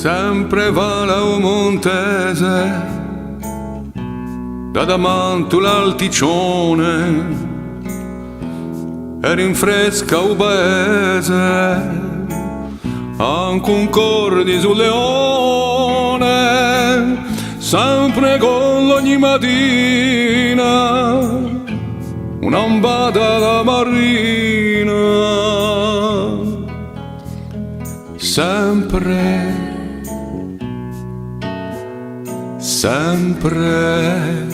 sempre va la montese, da damanto l'alticione, e rinfresca un paese, anche un cordi sul leone, sempre con ogni mattina, un'ambata da marina, sempre. Sempre,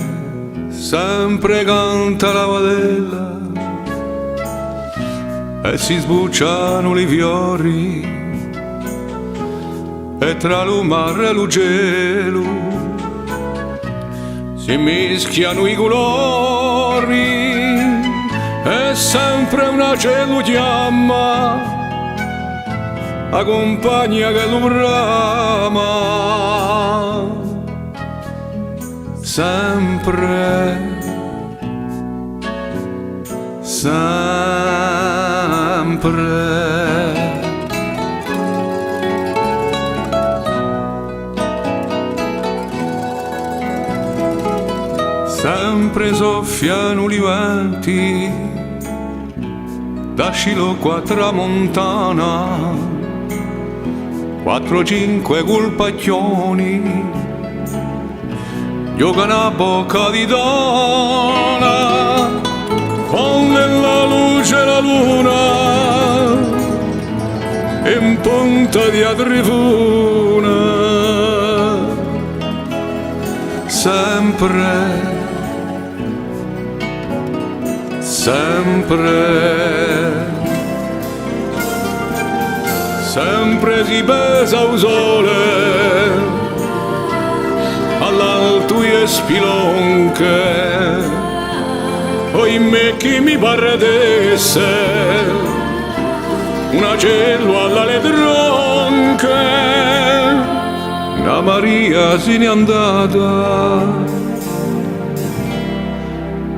sempre canta la padella e si sbucciano i fiori e tra l'umar e l'ugelo si mischiano i colori e sempre una cielo chiama accompagna che lo brama. Sempre, sempre. Sempre soffiano i venti da Scilocco tramontana, 4-5 colpacchioni gioca una bocca di donna con nella luce la luna in punta di trifuna. Sempre, sempre, sempre si pesa un sole all'alto e spilonche, poi me chi mi paradesse una cello alle tronche, una Maria se n'è andata,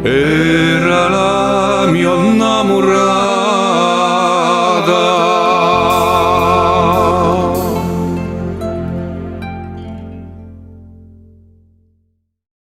era la mia innamorata.